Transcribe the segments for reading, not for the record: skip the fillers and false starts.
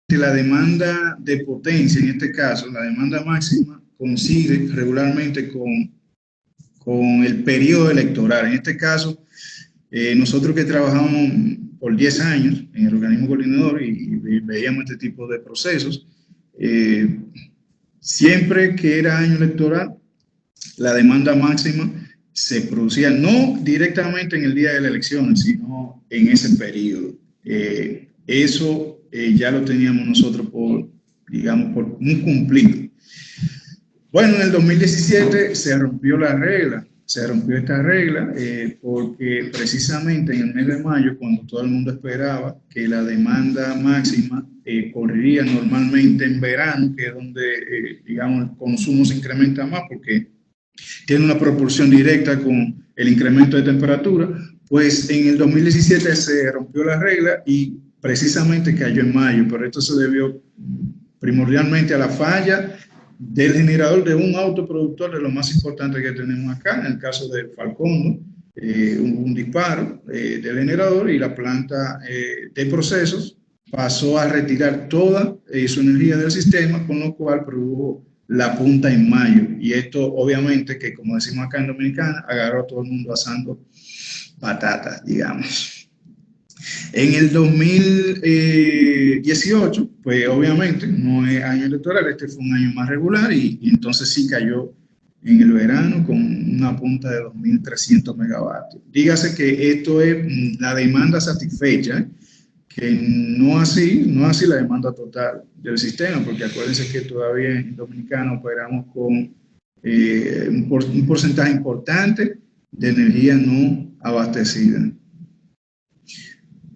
la demanda de potencia, en este caso, la demanda máxima, coincide regularmente con el periodo electoral. En este caso, nosotros que trabajamos por 10 años en el organismo coordinador y veíamos este tipo de procesos, siempre que era año electoral, la demanda máxima se producía no directamente en el día de la elección, sino en ese periodo. Eso ya lo teníamos nosotros por, digamos, por un cumplido. Bueno, en el 2017 se rompió la regla, se rompió esta regla porque precisamente en el mes de mayo, cuando todo el mundo esperaba que la demanda máxima correría normalmente en verano, que es donde, digamos, el consumo se incrementa más porque tiene una proporción directa con el incremento de temperatura, pues en el 2017 se rompió la regla y precisamente cayó en mayo, pero esto se debió primordialmente a la falla del generador de un autoproductor de lo más importante que tenemos acá, en el caso de Falcón, hubo un disparo del generador y la planta de procesos pasó a retirar toda su energía del sistema, con lo cual produjo la punta en mayo. Y esto obviamente que, como decimos acá en Dominicana, agarró a todo el mundo asando patatas, digamos. En el 2018, pues obviamente no es año electoral, este fue un año más regular y entonces sí cayó en el verano con una punta de 2.300 megavatios. Dígase que esto es la demanda satisfecha, que no así la demanda total del sistema, porque acuérdense que todavía en Dominicana operamos con un porcentaje importante de energía no abastecida.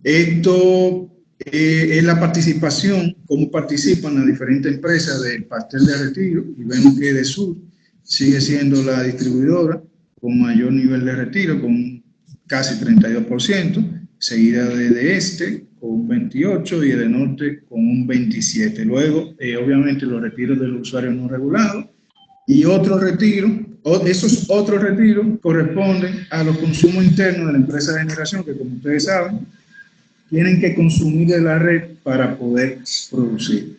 Esto es la participación, cómo participan las diferentes empresas del pastel de retiro, y vemos que Edesur sigue siendo la distribuidora con mayor nivel de retiro, con casi 32%, seguida de Este con un 28% y de Norte con un 27%. Luego, obviamente, los retiros de los usuarios no regulados y otros retiros, esos otros retiros corresponden a los consumos internos de la empresa de generación, que como ustedes saben, tienen que consumir de la red para poder producir.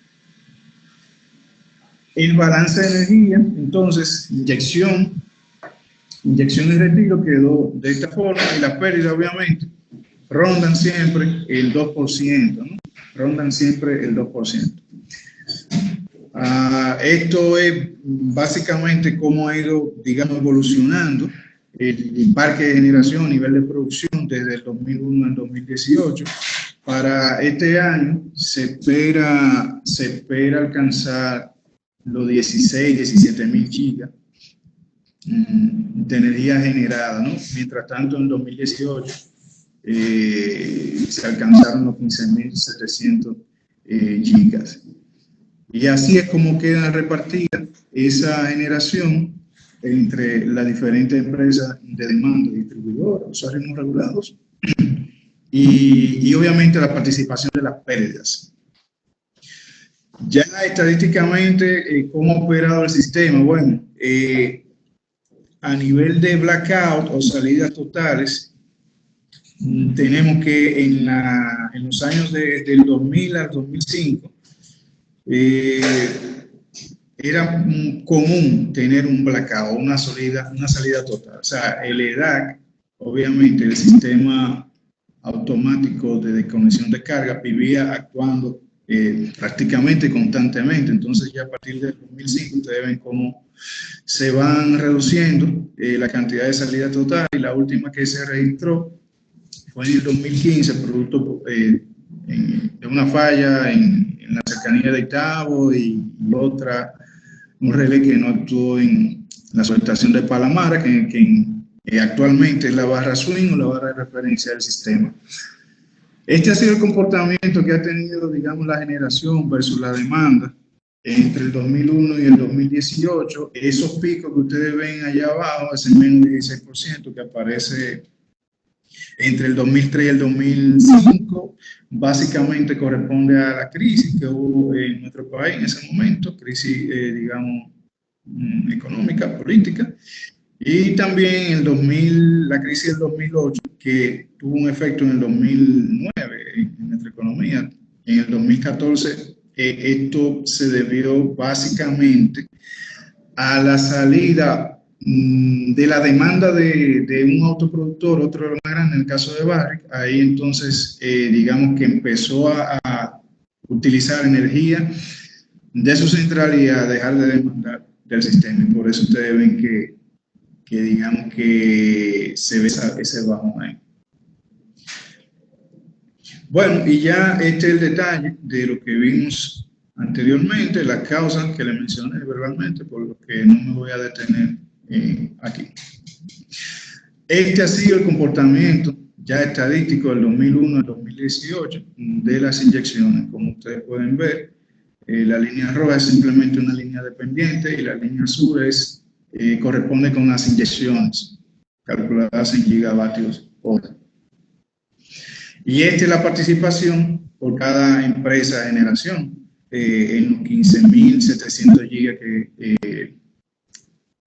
El balance de energía, entonces, inyección y retiro quedó de esta forma, y las pérdidas obviamente rondan siempre el 2%, ¿no? Rondan siempre el 2%. Esto es básicamente cómo ha ido, digamos, evolucionando el parque de generación a nivel de producción desde el 2001 al 2018. Para este año se espera alcanzar los 16, 17 mil gigas de energía generada, ¿no? Mientras tanto, en 2018 se alcanzaron los 15.700 gigas. Y así es como queda repartida esa generación entre las diferentes empresas de demanda, distribuidoras, usuarios no regulados, y obviamente la participación de las pérdidas. Ya estadísticamente, ¿cómo ha operado el sistema? Bueno, a nivel de blackout o salidas totales, tenemos que en los años del 2000 al 2005, era común tener un blackout, una salida total. O sea, el EDAC, obviamente el sistema automático de desconexión de carga, vivía actuando prácticamente constantemente. Entonces ya a partir del 2005 ustedes ven cómo se van reduciendo la cantidad de salida total, y la última que se registró fue en el 2015, producto de una falla en la cercanía de Itabo y otra, un relé que no actuó en la subestación de Palamara, que actualmente es la barra swing o la barra de referencia del sistema. Este ha sido el comportamiento que ha tenido, digamos, la generación versus la demanda entre el 2001 y el 2018. Esos picos que ustedes ven allá abajo, ese menos 16% que aparece entre el 2003 y el 2005, básicamente corresponde a la crisis que hubo en nuestro país en ese momento, crisis, digamos, económica, política, y también la crisis del 2008, que tuvo un efecto en el 2009 en nuestra economía, en el 2014, esto se debió básicamente a la salida de la demanda de un autoproductor, otro de los más grandes, en el caso de Barrick. Ahí entonces, digamos que empezó a utilizar energía de su central y a dejar de demandar del sistema. Y por eso ustedes ven que digamos que se ve ese bajón ahí. Bueno, y ya este es el detalle de lo que vimos anteriormente, las causas que le mencioné verbalmente, por lo que no me voy a detener aquí. Este ha sido el comportamiento ya estadístico del 2001 al 2018 de las inyecciones. Como ustedes pueden ver, la línea roja es simplemente una línea dependiente y la línea azul corresponde con las inyecciones calculadas en gigavatios hora. Y esta es la participación por cada empresa de generación en los 15.700 gigas que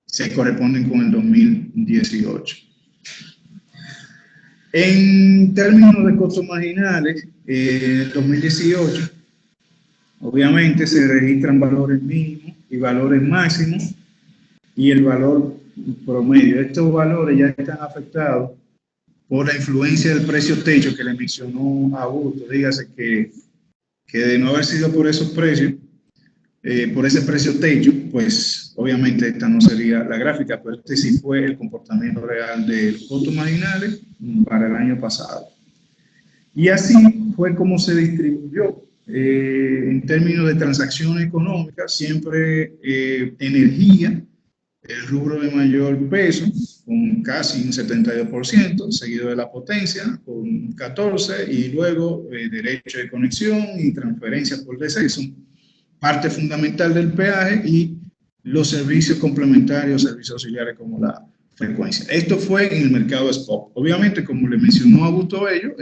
se corresponden con el 2018. En términos de costos marginales, en el 2018, obviamente se registran valores mínimos y valores máximos y el valor promedio. Estos valores ya están afectados por la influencia del precio techo que le mencionó Augusto. Dígase que de no haber sido por esos precios, por ese precio techo, pues obviamente esta no sería la gráfica, pero este sí fue el comportamiento real de los costos marginales para el año pasado. Y así fue como se distribuyó en términos de transacciones económicas, siempre energía, el rubro de mayor peso, con casi un 72%, seguido de la potencia, con un 14%, y luego derecho de conexión y transferencia por deceso, parte fundamental del peaje, y los servicios complementarios, servicios auxiliares como la frecuencia. Esto fue en el mercado spot. Obviamente, como le mencionó Augusto Bello,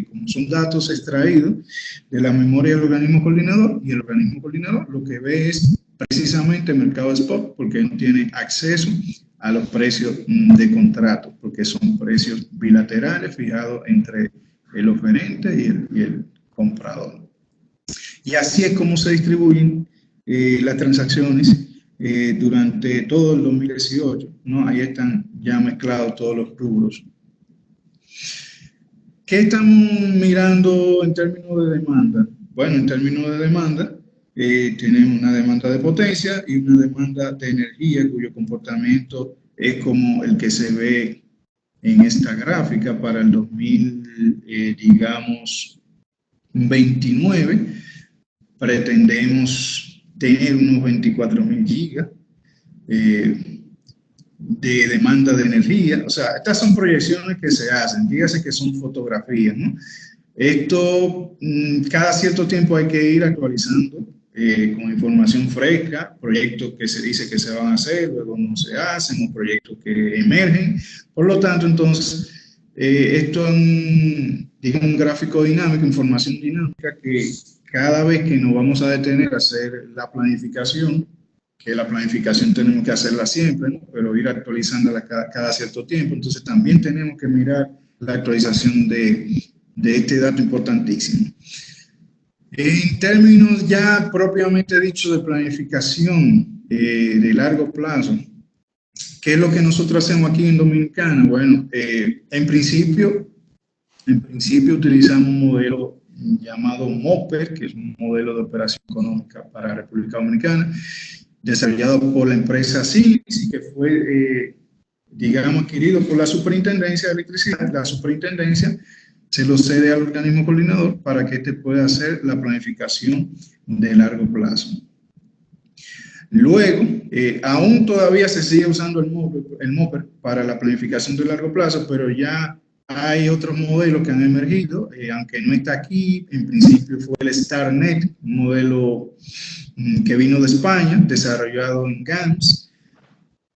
como son datos extraídos de la memoria del organismo coordinador, y el organismo coordinador lo que ve es precisamente el mercado spot, porque no tiene acceso a los precios de contrato, porque son precios bilaterales fijados entre el oferente y el comprador. Y así es como se distribuyen las transacciones durante todo el 2018, ¿no? Ahí están ya mezclados todos los rubros. ¿Qué estamos mirando en términos de demanda? Bueno, en términos de demanda, tenemos una demanda de potencia y una demanda de energía, cuyo comportamiento es como el que se ve en esta gráfica para el 2029. Pretendemos tener unos 24.000 gigas de demanda de energía. O sea, estas son proyecciones que se hacen, dígase que son fotografías, ¿no? Esto, cada cierto tiempo hay que ir actualizando con información fresca, proyectos que se dice que se van a hacer, luego no se hacen, o proyectos que emergen. Por lo tanto, entonces, esto es digamos, un gráfico dinámico, información dinámica, que cada vez que nos vamos a detener a hacer la planificación, que la planificación tenemos que hacerla siempre, ¿no? Pero ir actualizándola cada cierto tiempo. Entonces también tenemos que mirar la actualización de este dato importantísimo. En términos ya propiamente dicho de planificación de largo plazo, ¿qué es lo que nosotros hacemos aquí en Dominicana? Bueno, en principio utilizamos un modelo llamado MOPER, que es un modelo de operación económica para la República Dominicana, desarrollado por la empresa Silis y que fue, digamos, adquirido por la Superintendencia de Electricidad. La Superintendencia se lo cede al organismo coordinador para que éste pueda hacer la planificación de largo plazo. Luego, aún todavía se sigue usando el MOPER para la planificación de largo plazo, pero ya hay otros modelos que han emergido, aunque no está aquí. En principio fue el StarNet, un modelo que vino de España, desarrollado en GAMS,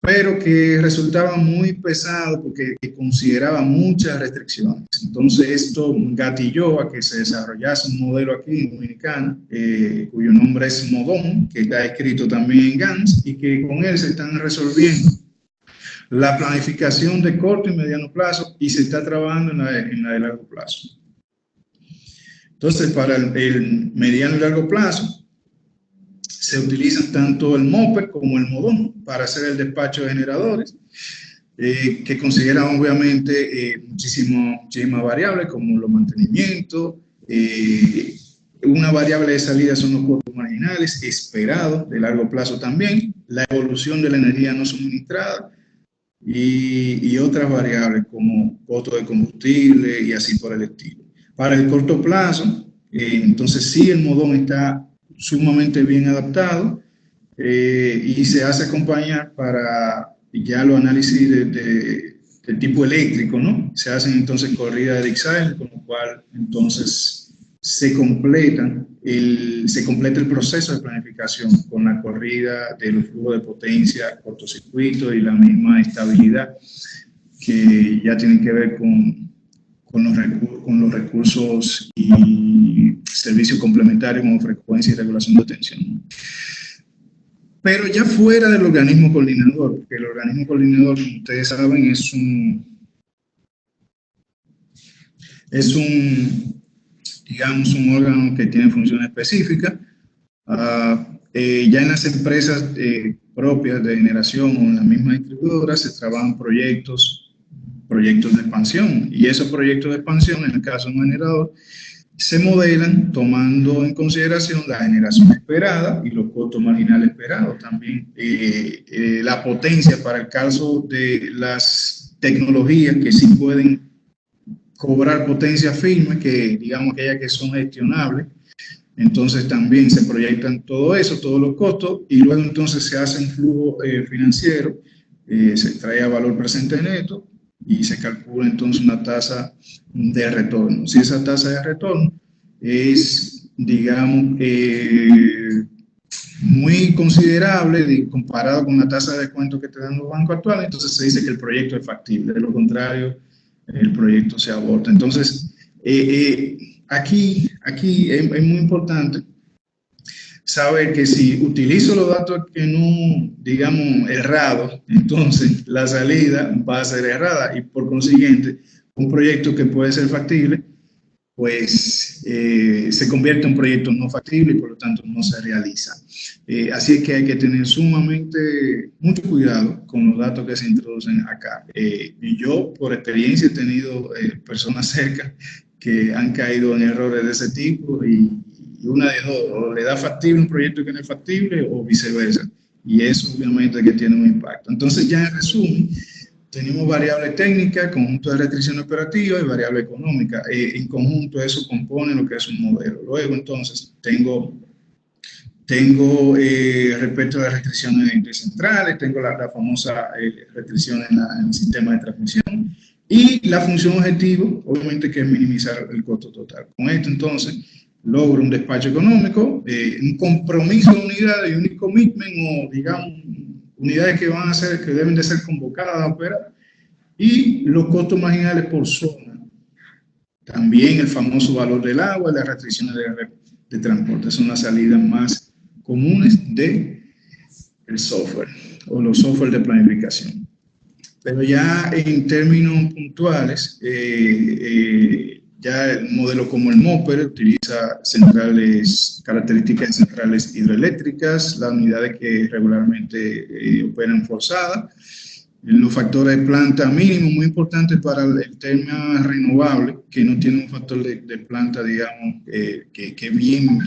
pero que resultaba muy pesado porque consideraba muchas restricciones. Entonces esto gatilló a que se desarrollase un modelo aquí en Dominicana, cuyo nombre es MODOM, que está escrito también en GAMS, y que con él se están resolviendo la planificación de corto y mediano plazo, y se está trabajando en la de largo plazo. Entonces, para el mediano y largo plazo, se utilizan tanto el MOPER como el MODON para hacer el despacho de generadores, que consideran obviamente muchísimas variables como los mantenimientos. Una variable de salida son los costos marginales esperados de largo plazo también, la evolución de la energía no suministrada y otras variables como costo de combustible y así por el estilo. Para el corto plazo, entonces sí, el modón está sumamente bien adaptado y se hace acompañar para ya los análisis de tipo eléctrico, ¿no? Se hacen entonces corridas de Excel, con lo cual entonces se completa el proceso de planificación con la corrida del flujo de potencia, cortocircuito y la misma estabilidad que ya tienen que ver con los recursos y servicios complementarios como frecuencia y regulación de tensión. Pero ya fuera del organismo coordinador, porque el organismo coordinador, como ustedes saben, digamos, un órgano que tiene funciones específicas. Ya en las empresas propias de generación o en las mismas distribuidoras se trabajan proyectos de expansión, y esos proyectos de expansión, en el caso de un generador, se modelan tomando en consideración la generación esperada y los costos marginales esperados. También la potencia para el caso de las tecnologías que sí pueden cobrar potencia firme, que digamos aquellas que son gestionables. Entonces también se proyectan todo eso, todos los costos, y luego entonces se hace un flujo financiero, se trae a valor presente neto y se calcula entonces una tasa de retorno. Si esa tasa de retorno es, digamos, muy considerable comparado con la tasa de descuento que te dan los bancos actuales, entonces se dice que el proyecto es factible. De lo contrario, el proyecto se aborta. Entonces, aquí es muy importante saber que si utilizo los datos que no, digamos, errados, entonces la salida va a ser errada y por consiguiente un proyecto que puede ser factible, pues se convierte en un proyecto no factible y por lo tanto no se realiza. Así es que hay que tener sumamente mucho cuidado con los datos que se introducen acá. Y yo, por experiencia, he tenido personas cerca que han caído en errores de ese tipo y una de dos, o le da factible un proyecto que no es factible o viceversa. Y eso obviamente que tiene un impacto. Entonces ya en resumen, tenemos variable técnica, conjunto de restricciones operativas y variable económica. En conjunto eso compone lo que es un modelo. Luego entonces tengo respecto a las restricciones centrales, tengo la famosa restricción en el sistema de transmisión y la función objetivo, obviamente, que es minimizar el costo total. Con esto entonces logro un despacho económico, un compromiso de unidades y un commitment o digamos unidades que deben de ser convocadas a operar, y los costos marginales por zona. También el famoso valor del agua y las restricciones de transporte son las salidas más comunes del software o los software de planificación. Pero ya en términos puntuales, ya el modelo como el MOPER utiliza características de centrales hidroeléctricas, las unidades que regularmente operan forzadas, los factores de planta mínimo, muy importantes para el tema renovable, que no tiene un factor de planta, digamos, que es bien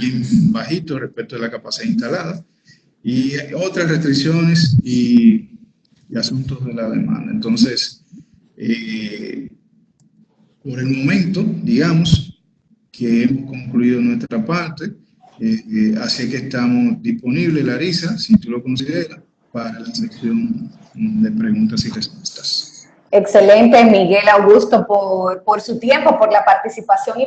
bajito respecto a la capacidad instalada, y otras restricciones y asuntos de la demanda. Entonces, por el momento, digamos que hemos concluido nuestra parte, así que estamos disponibles, Larisa, si tú lo consideras, para la sección de preguntas y respuestas. Excelente, Miguel Augusto, por su tiempo, por la participación y